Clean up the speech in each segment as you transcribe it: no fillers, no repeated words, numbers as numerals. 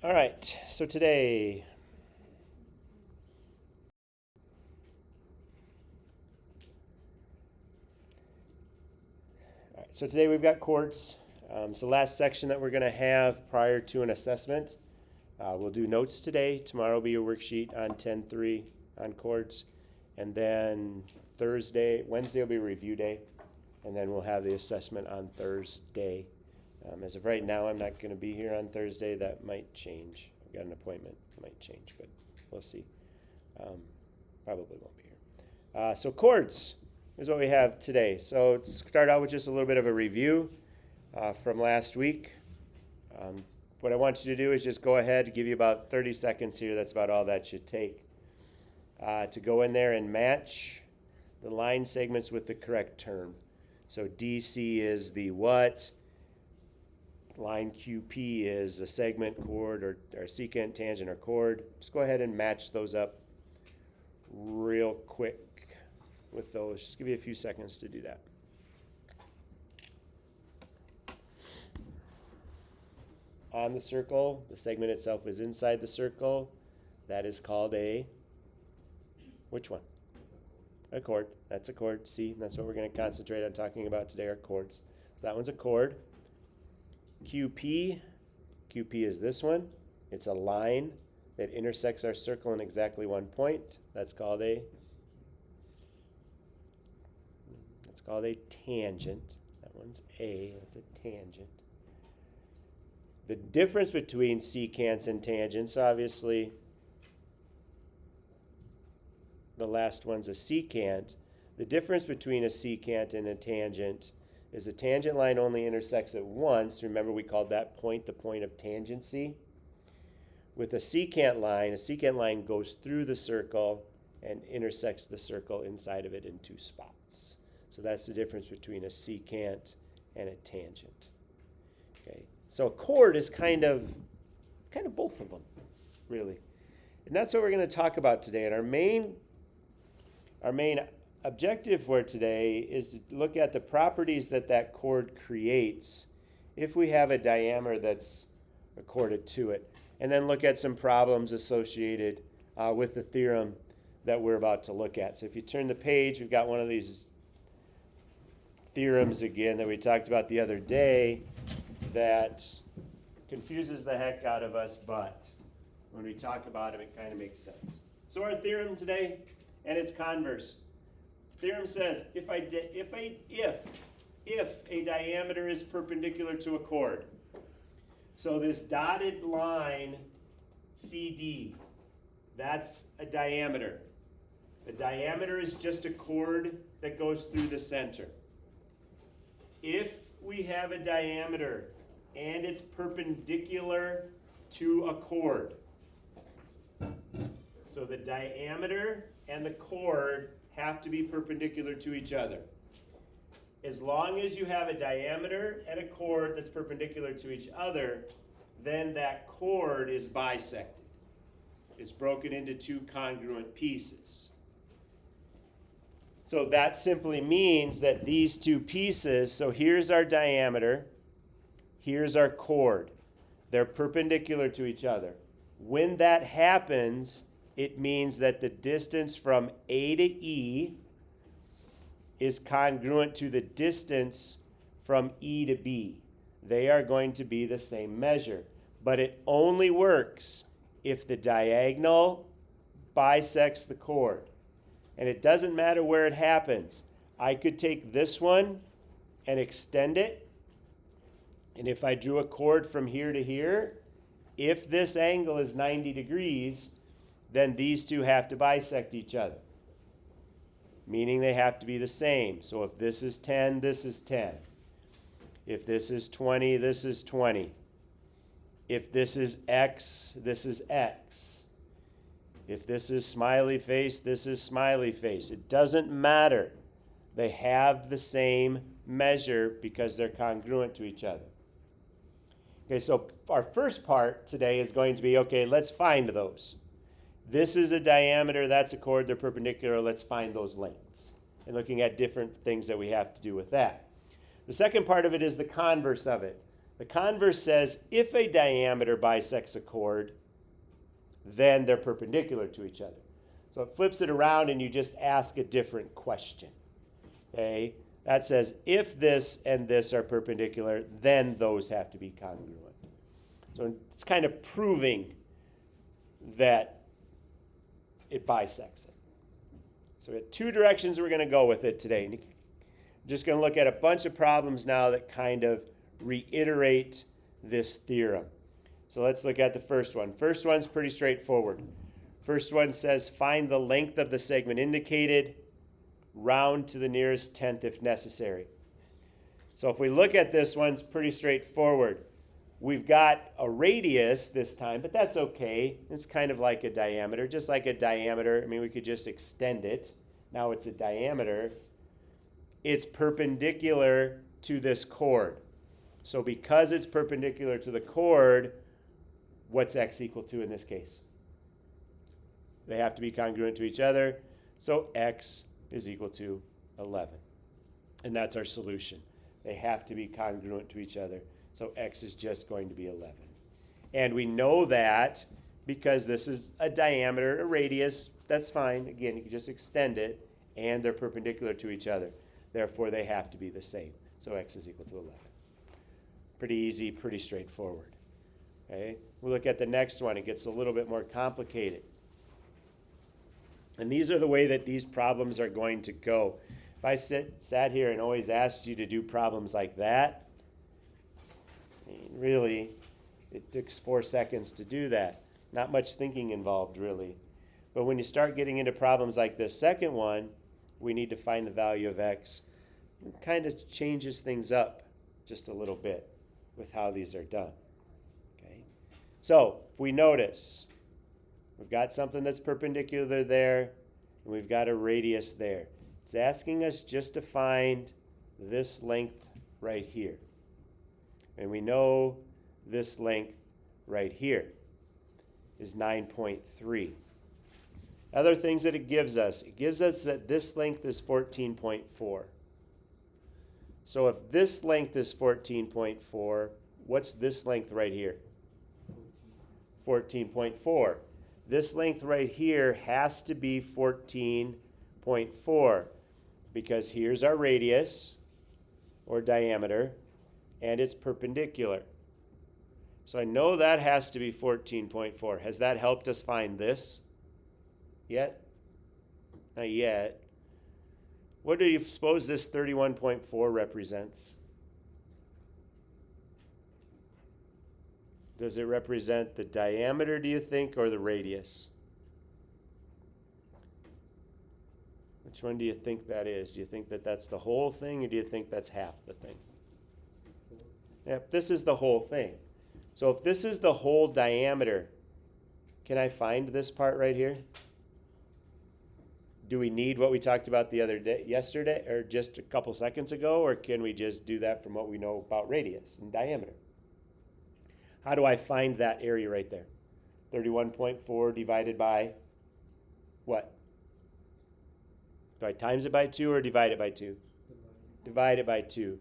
All right, so today, we've got chords. It's the last section that we're going to have prior to an assessment. We'll do notes today. Tomorrow will be a worksheet on 10.3 on chords. And then Wednesday will be review day. And then we'll have the assessment on Thursday. As of right now, I'm not going to be here on Thursday. That might change. I've got an appointment. It might change, but we'll see. Probably won't be here. So chords is what we have today. So let's start out with just a little bit of a review from last week. What I want you to do is just go ahead and give you about 30 seconds here. That's about all that should take. To go in there and match the line segments with the correct term. So DC is the what, line QP is a segment, chord, or secant, tangent, or chord. Just go ahead and match those up real quick with those. Just give you a few seconds to do that. On the circle, the segment itself is inside the circle. That is called a, which one? A chord. That's a chord. See, that's what we're going to concentrate on talking about today, are chords. So that one's a chord. QP is this one. It's a line that intersects our circle in exactly one point. That's called a tangent. That one's A. That's a tangent. The difference between secants and tangents, obviously, the last one's a secant. The difference between a secant and a tangent is a tangent line only intersects at once. Remember, we called that point the point of tangency. With a secant line goes through the circle and intersects the circle inside of it in two spots. So that's the difference between a secant and a tangent. Okay, so a chord is kind of both of them, really. And that's what we're going to talk about today. And our main objective for today is to look at the properties that chord creates if we have a diameter that's accorded to it, and then look at some problems associated with the theorem that we're about to look at. So if you turn the page, we've got one of these theorems again that we talked about the other day that confuses the heck out of us, but when we talk about it kind of makes sense. So our theorem today and its converse. Theorem says if a diameter is perpendicular to a chord, so this dotted line CD, that's a diameter. The diameter is just a chord that goes through the center. If we have a diameter and it's perpendicular to a chord, so the diameter and the chord have to be perpendicular to each other. As long as you have a diameter and a chord that's perpendicular to each other, then that chord is bisected. It's broken into two congruent pieces. So that simply means that these two pieces, so here's our diameter, here's our chord. They're perpendicular to each other. When that happens, it means that the distance from A to E is congruent to the distance from E to B. They are going to be the same measure, but it only works if the diagonal bisects the chord. And it doesn't matter where it happens. I could take this one and extend it, and if I drew a chord from here to here, if this angle is 90 degrees, then these two have to bisect each other, meaning they have to be the same. So if this is 10, this is 10. If this is 20, this is 20. If this is X, this is X. If this is smiley face, this is smiley face. It doesn't matter. They have the same measure because they're congruent to each other. Okay, so our first part today is going to be, okay, let's find those. This is a diameter, that's a chord, they're perpendicular. Let's find those lengths. And looking at different things that we have to do with that. The second part of it is the converse of it. The converse says if a diameter bisects a chord, then they're perpendicular to each other. So it flips it around and you just ask a different question. Okay? That says if this and this are perpendicular, then those have to be congruent. So it's kind of proving that it bisects it. So we have two directions we're going to go with it today. I'm just going to look at a bunch of problems now that kind of reiterate this theorem. So let's look at the first one. First one's pretty straightforward. First one says find the length of the segment indicated, round to the nearest tenth if necessary. So if we look at this one, it's pretty straightforward. We've got a radius this time, but that's okay. It's kind of like a diameter, just like a diameter. I mean, we could just extend it. Now it's a diameter. It's perpendicular to this chord. So because it's perpendicular to the chord, what's x equal to in this case? They have to be congruent to each other. So x is equal to 11. And that's our solution. They have to be congruent to each other. So x is just going to be 11. And we know that because this is a diameter, a radius, that's fine. Again, you can just extend it, and they're perpendicular to each other. Therefore, they have to be the same. So x is equal to 11. Pretty easy, pretty straightforward. Okay? We'll look at the next one. It gets a little bit more complicated. And these are the way that these problems are going to go. If I sat here and always asked you to do problems like that, really, it took 4 seconds to do that. Not much thinking involved, really. But when you start getting into problems like this second one, we need to find the value of x. It kind of changes things up just a little bit with how these are done. Okay? So, if we notice, we've got something that's perpendicular there, and we've got a radius there. It's asking us just to find this length right here. And we know this length right here is 9.3. Other things that it gives us that this length is 14.4. So if this length is 14.4, what's this length right here? 14.4. This length right here has to be 14.4 because here's our radius or diameter, and it's perpendicular. So I know that has to be 14.4. Has that helped us find this yet? Not yet. What do you suppose this 31.4 represents? Does it represent the diameter, do you think, or the radius? Which one do you think that is? Do you think that that's the whole thing, or do you think that's half the thing? Yep, this is the whole thing. So if this is the whole diameter, can I find this part right here? Do we need what we talked about the other day, yesterday, or just a couple seconds ago, or can we just do that from what we know about radius and diameter? How do I find that area right there? 31.4 divided by what? Do I times it by 2 or divide it by 2? Divide it by 2.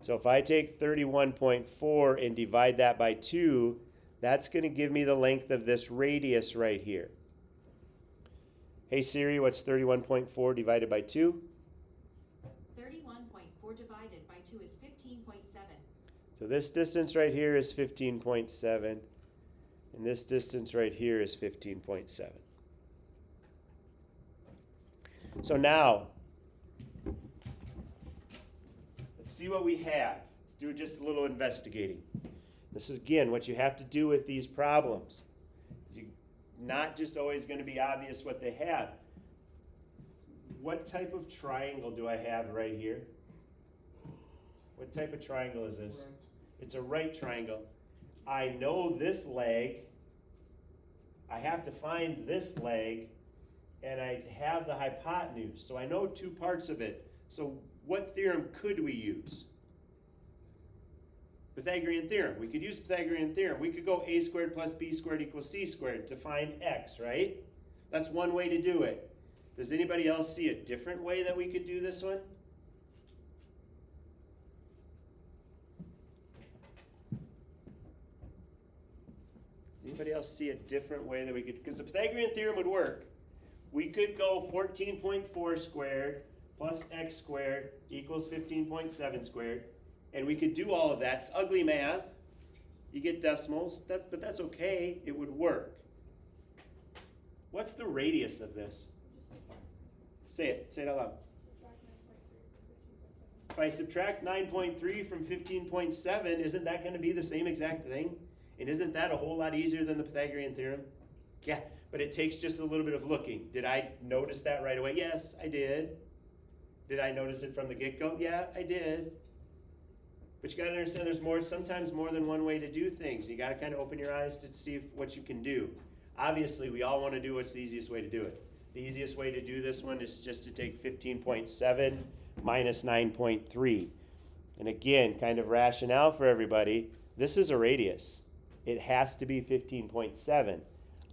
So if I take 31.4 and divide that by 2, that's going to give me the length of this radius right here. Hey Siri, what's 31.4 divided by 2? 31.4 divided by 2 is 15.7. So this distance right here is 15.7, and this distance right here is 15.7. So now, let's see what we have. Let's do just a little investigating. This is, again, what you have to do with these problems. You're not just always going to be obvious what they have. What type of triangle do I have right here? What type of triangle is this? It's a right triangle. I know this leg. I have to find this leg, and I have the hypotenuse. So I know two parts of it. So what theorem could we use? Pythagorean theorem. We could use Pythagorean theorem. We could go a squared plus b squared equals c squared to find x, right? That's one way to do it. Does anybody else see a different way that we could do this one? Anybody else see a different way that we could, because the Pythagorean theorem would work. We could go 14.4 squared plus x squared equals 15.7 squared. And we could do all of that. It's ugly math. You get decimals, but that's okay. It would work. What's the radius of this? Say it. Say it out loud. If I subtract 9.3 from 15.7, isn't that going to be the same exact thing? And isn't that a whole lot easier than the Pythagorean theorem? Yeah, but it takes just a little bit of looking. Did I notice that right away? Yes, I did. Did I notice it from the get-go? Yeah, I did. But you got to understand there's sometimes more than one way to do things. You got to kind of open your eyes to see what you can do. Obviously, we all want to do what's the easiest way to do it. The easiest way to do this one is just to take 15.7 minus 9.3. And again, kind of rationale for everybody, this is a radius. It has to be 15.7.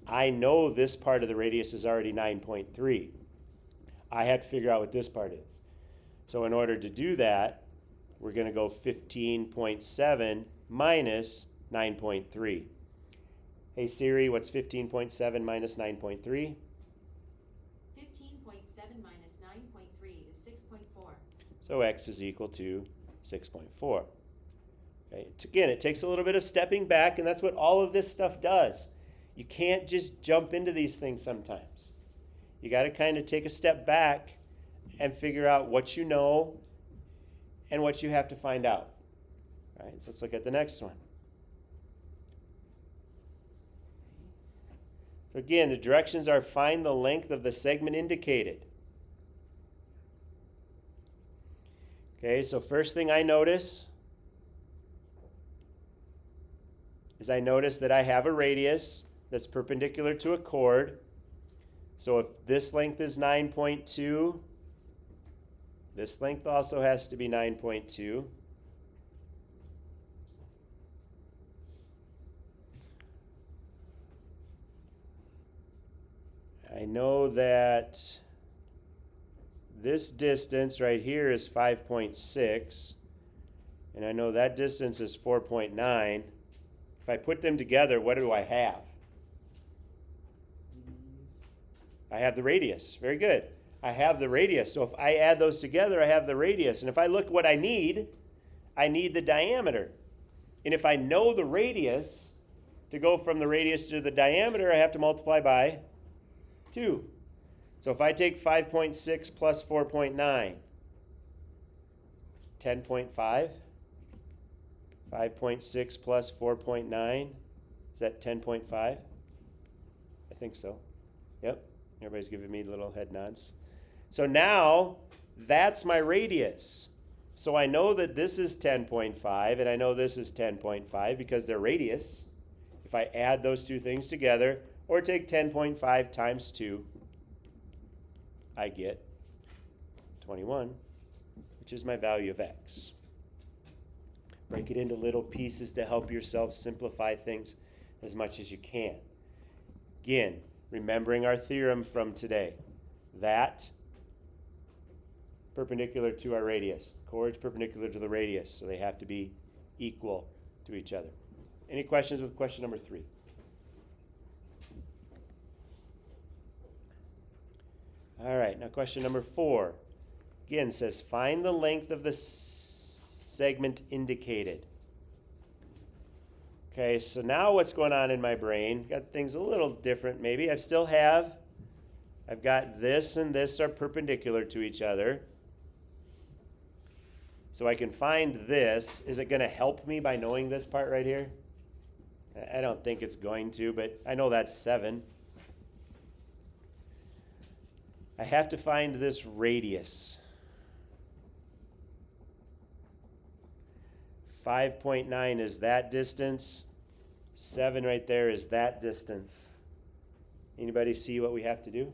I know this part of the radius is already 9.3. I have to figure out what this part is. So in order to do that, we're going to go 15.7 minus 9.3. Hey Siri, what's 15.7 minus 9.3? 15.7 minus 9.3 is 6.4. So x is equal to 6.4. Okay. Again, it takes a little bit of stepping back, and that's what all of this stuff does. You can't just jump into these things sometimes. You got to kind of take a step back and figure out what you know and what you have to find out. All right, so let's look at the next one. So again, the directions are find the length of the segment indicated. Okay, so first thing I notice is I notice that I have a radius that's perpendicular to a chord. So if this length is 9.2, this length also has to be 9.2. I know that this distance right here is 5.6, and I know that distance is 4.9. If I put them together, what do I have? I have the radius. Very good. I have the radius. So if I add those together, I have the radius. And if I look what I need the diameter. And if I know the radius, to go from the radius to the diameter, I have to multiply by 2. So if I take 5.6 plus 4.9, 10.5. 5.6 plus 4.9, is that 10.5? I think so. Yep. Everybody's giving me little head nods. So now, that's my radius. So I know that this is 10.5, and I know this is 10.5 because they're radius. If I add those two things together, or take 10.5 times 2, I get 21, which is my value of x. Break it into little pieces to help yourself simplify things as much as you can. Again, remembering our theorem from today. That perpendicular to our radius. The chord's perpendicular to the radius, so they have to be equal to each other. Any questions with question number 3? All right, now question number 4. Again, says find the length of the segment indicated. Okay, so now what's going on in my brain? Got things a little different maybe. I've got this and this are perpendicular to each other. So I can find this. Is it going to help me by knowing this part right here? I don't think it's going to, but I know that's 7. I have to find this radius. 5.9 is that distance. 7 right there is that distance. Anybody see what we have to do?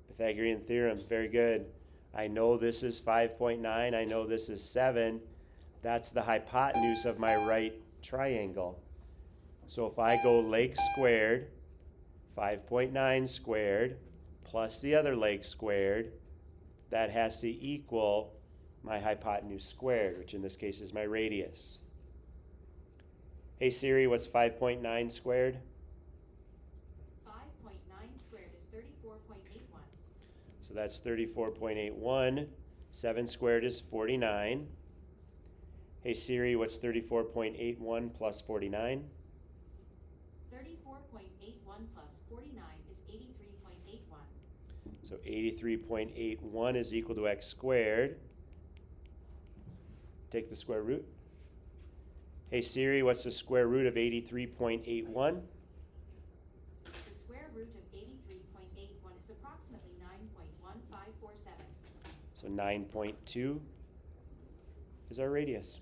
Pythagorean theorem, very good. I know this is 5.9. I know this is 7. That's the hypotenuse of my right triangle. So if I go leg squared, 5.9 squared, plus the other leg squared, that has to equal my hypotenuse squared, which in this case is my radius. Hey Siri, what's 5.9 squared? 5.9 squared is 34.81. So that's 34.81. 7 squared is 49. Hey Siri, what's 34.81 plus 49? 34.81 plus 49 is 83.81. So 83.81 is equal to x squared. Take the square root. Hey Siri, what's the square root of 83.81? The square root of 83.81 is approximately 9.1547. So 9.2 is our radius.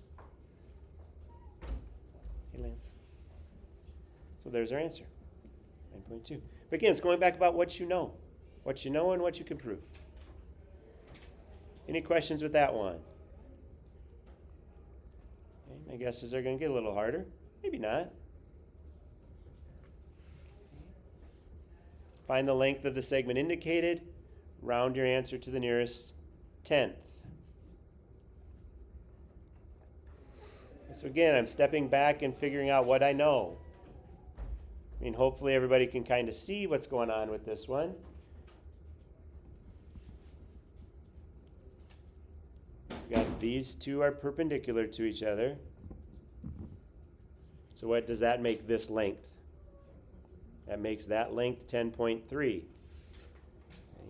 Hey Lance. So there's our answer, 9.2. But again, it's going back about what you know and what you can prove. Any questions with that one? Okay, my guesses are going to get a little harder. Maybe not. Find the length of the segment indicated. Round your answer to the nearest tenth. So again, I'm stepping back and figuring out what I know. I mean, hopefully everybody can kind of see what's going on with this one. We've got these two are perpendicular to each other. So what does that make this length? That makes that length 10.3.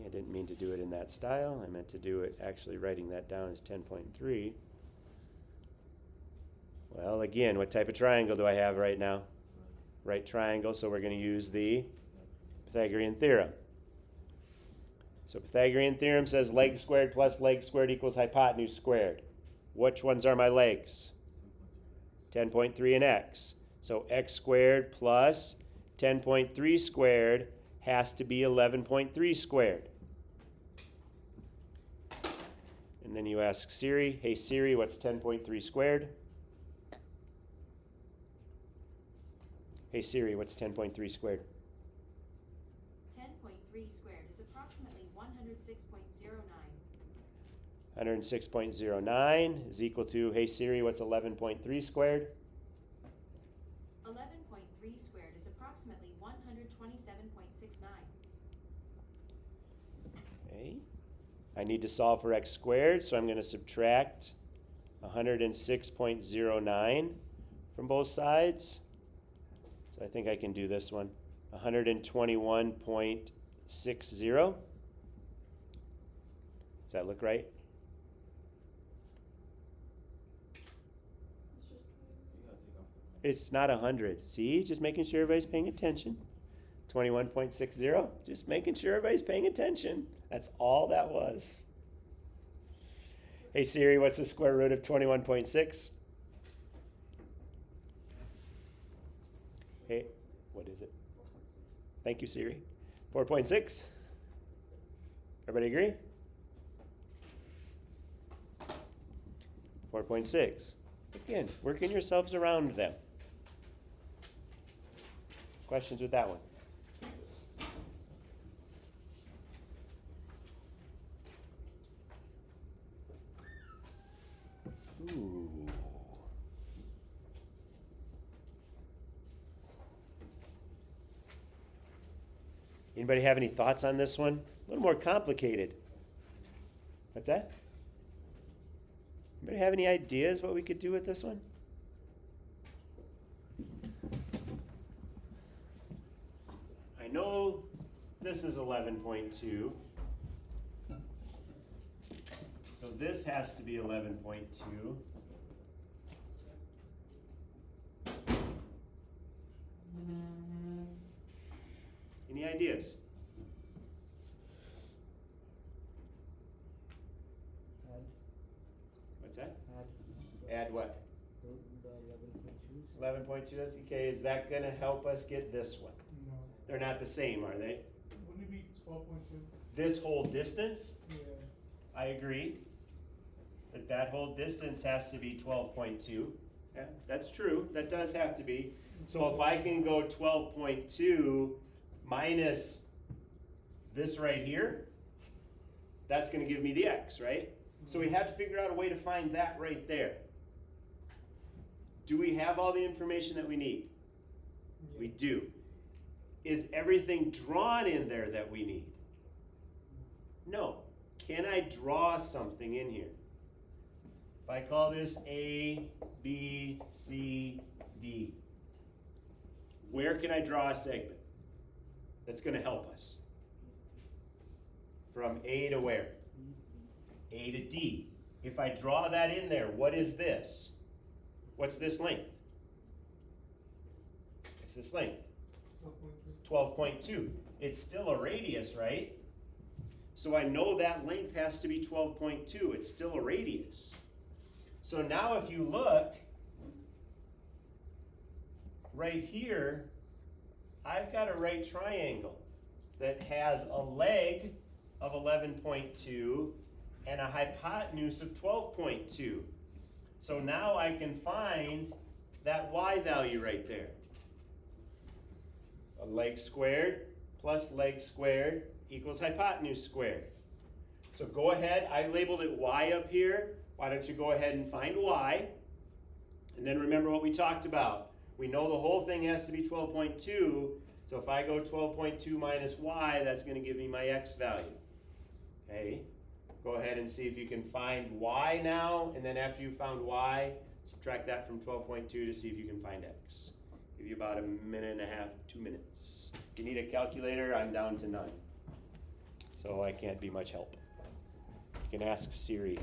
I didn't mean to do it in that style. I meant to do it actually writing that down as 10.3. Well, again, what type of triangle do I have right now? Right triangle, so we're going to use the Pythagorean theorem. So Pythagorean theorem says leg squared plus leg squared equals hypotenuse squared. Which ones are my legs? 10.3 and x. So x squared plus 10.3 squared has to be 11.3 squared. And then you ask Siri, hey Siri, what's 10.3 squared? Hey Siri, what's 10.3 squared? 10.3 squared is approximately 106.09. 106.09 is equal to, hey Siri, what's 11.3 squared? 11.3 squared is approximately 127.69. Okay. I need to solve for x squared, so I'm going to subtract 106.09 from both sides. So I think I can do this one. 121.60. Does that look right? It's not 100. See, just making sure everybody's paying attention. 21.60. Just making sure everybody's paying attention. That's all that was. Hey Siri, what's the square root of 21.6? Hey, what is it? Thank you, Siri. 4.6. Everybody agree? 4.6. Again, working yourselves around them. Questions with that one? Ooh. Anybody have any thoughts on this one? A little more complicated. What's that? Anybody have any ideas what we could do with this one? I know this is 11.2. So this has to be 11.2. Any ideas? What's that? Add what? The 11.2, that's okay. Is that going to help us get this one? No. They're not the same, are they? Wouldn't it be 12.2? This whole distance, Yeah. I agree. But that whole distance has to be 12.2. Yeah, that's true. That does have to be. So if I can go 12.2 minus this right here, that's going to give me the x, right? So we have to figure out a way to find that right there. Do we have all the information that we need? We do. Is everything drawn in there that we need? No. Can I draw something in here? If I call this A, B, C, D, where can I draw a segment that's going to help us? From A to where? A to D. If I draw that in there, what is this? What's this length? What's this length? 12.2. It's still a radius, right? So I know that length has to be 12.2. It's still a radius. So now if you look, right here, I've got a right triangle that has a leg of 11.2 and a hypotenuse of 12.2. So now I can find that y value right there. A leg squared plus leg squared equals hypotenuse squared. So go ahead, I labeled it y up here. Why don't you go ahead and find y? And then remember what we talked about. We know the whole thing has to be 12.2. So if I go 12.2 minus y, that's going to give me my x value. Okay, go ahead and see if you can find y now. And then after you found y, subtract that from 12.2 to see if you can find x. Give you about a minute and a half, 2 minutes. If you need a calculator, I'm down to none. So I can't be much help. You can ask Siri.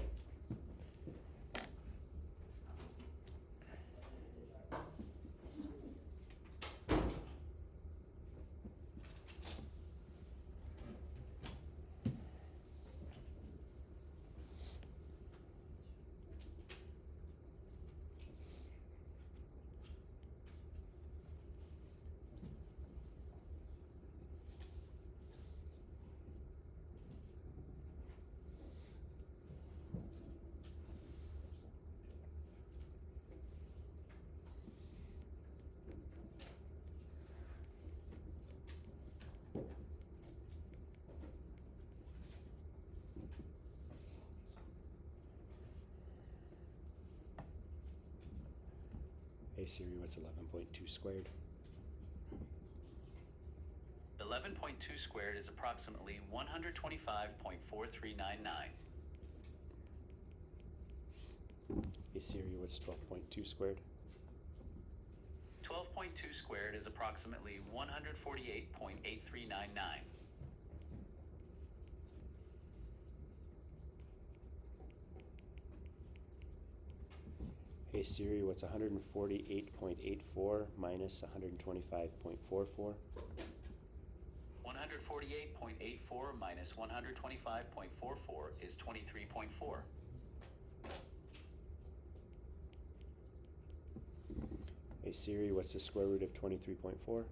Hey Siri, what's 11.2 squared? 11.2 squared is approximately 125.4399. Hey Siri, what's 12.2 squared? 12.2 squared is approximately 148.8399. Hey Siri, what's 148.84 minus 125.44? 148.84 minus 125.44 is 23.4. Hey Siri, what's the square root of 23.4?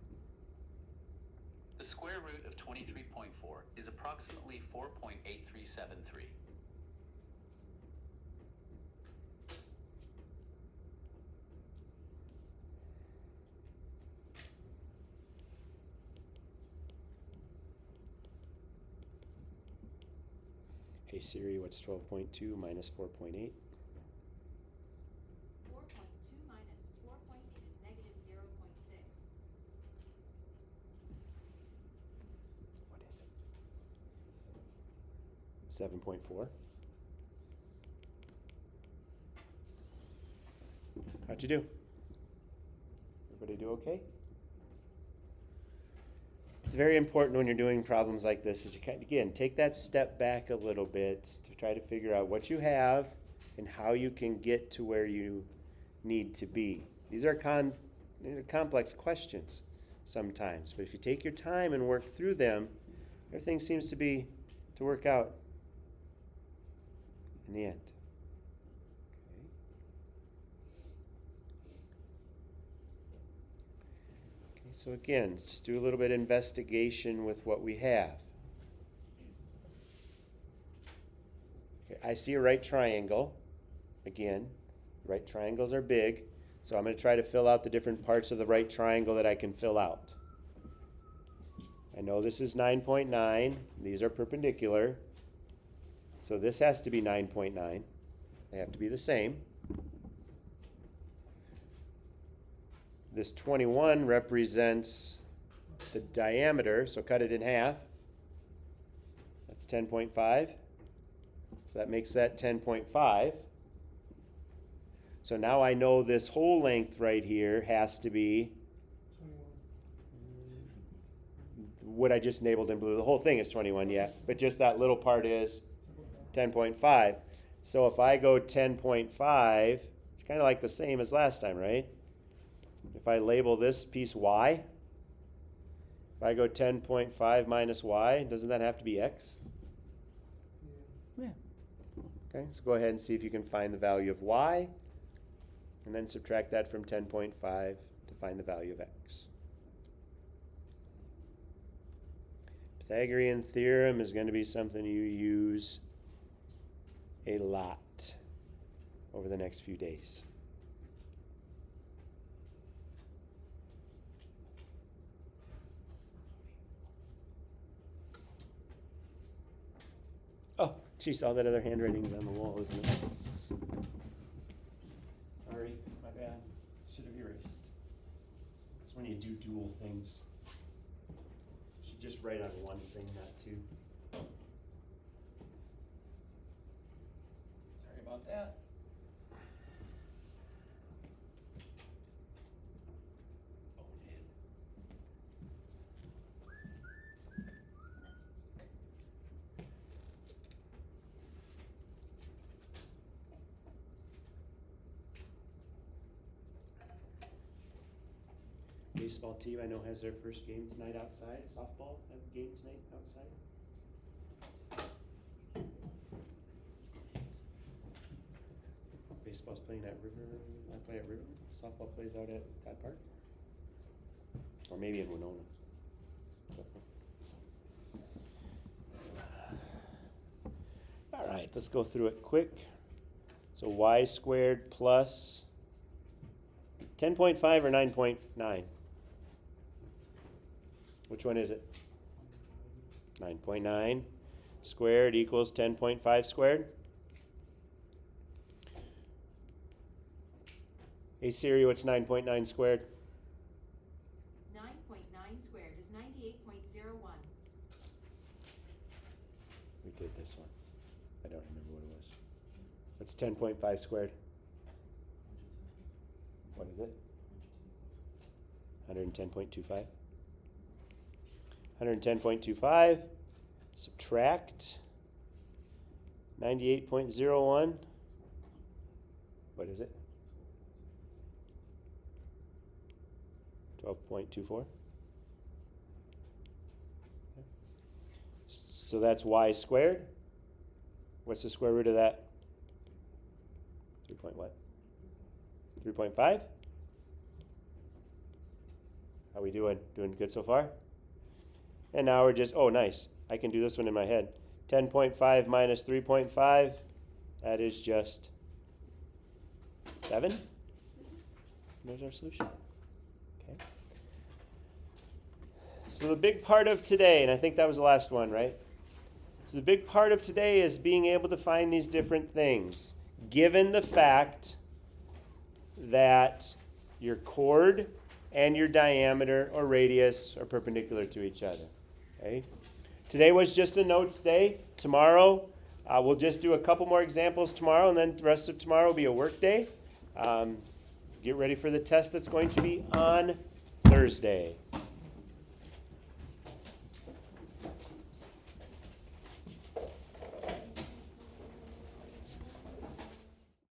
The square root of 23.4 is approximately 4.8373. Hey Siri, what's 12.2 minus 4.8? 4.2 minus 4.8 is negative 0.6. What is it? 7.4? How'd you do? Everybody do okay? It's very important when you're doing problems like this that you kind of, again, take that step back a little bit to try to figure out what you have and how you can get to where you need to be. These are complex questions sometimes, but if you take your time and work through them, everything seems to work out in the end. So again, just do a little bit of investigation with what we have. Okay, I see a right triangle. Again, right triangles are big, so I'm going to try to fill out the different parts of the right triangle that I can fill out. I know this is 9.9. These are perpendicular. So this has to be 9.9. They have to be the same. this 21 represents the diameter, so cut it in half. That's 10.5. So that makes that 10.5. So now I know this whole length right here has to be what I just enabled in blue. The whole thing is 21, yeah, but just that little part is 10.5. So if I go 10.5, it's kind of like the same as last time, right? If I label this piece y, if I go 10.5 minus y, doesn't that have to be x? Yeah. Okay, so go ahead and see if you can find the value of y, and then subtract that from 10.5 to find the value of x. Pythagorean theorem is going to be something you use a lot over the next few days. Oh, geez, all that other handwriting's on the wall, isn't it? Sorry, my bad. Should have erased. It's when you do dual things. You should just write on one thing, not two. Sorry about that. Own it. Baseball team I know has their first game tonight outside. Softball have a game tonight outside. Baseball's playing at River. I play at River. Softball plays out at that park, or maybe in Winona. All right, let's go through it quick. So y squared plus 10.5 or 9.9? Which one is it? 9.9 squared equals 10.5 squared. Hey Siri, what's 9.9 squared? 9.9 squared is 98.01. We did this one. I don't remember what it was. What's 10.5 squared? What is it? 110.25. 110.25. Subtract 98.01. What is it? 12.24. So that's y squared. What's the square root of that? 3 point what? 3.5? How we doing? Doing good so far? And now we're just, oh nice, I can do this one in my head. 10.5 minus 3.5, that is just 7. There's our solution. Okay. So the big part of today, and I think that was the last one, right? So the big part of today is being able to find these different things, given the fact that your chord and your diameter or radius are perpendicular to each other. Okay? Today was just a notes day. Tomorrow, we'll just do a couple more examples tomorrow, and then the rest of tomorrow will be a work day. Get ready for the test that's going to be on Thursday.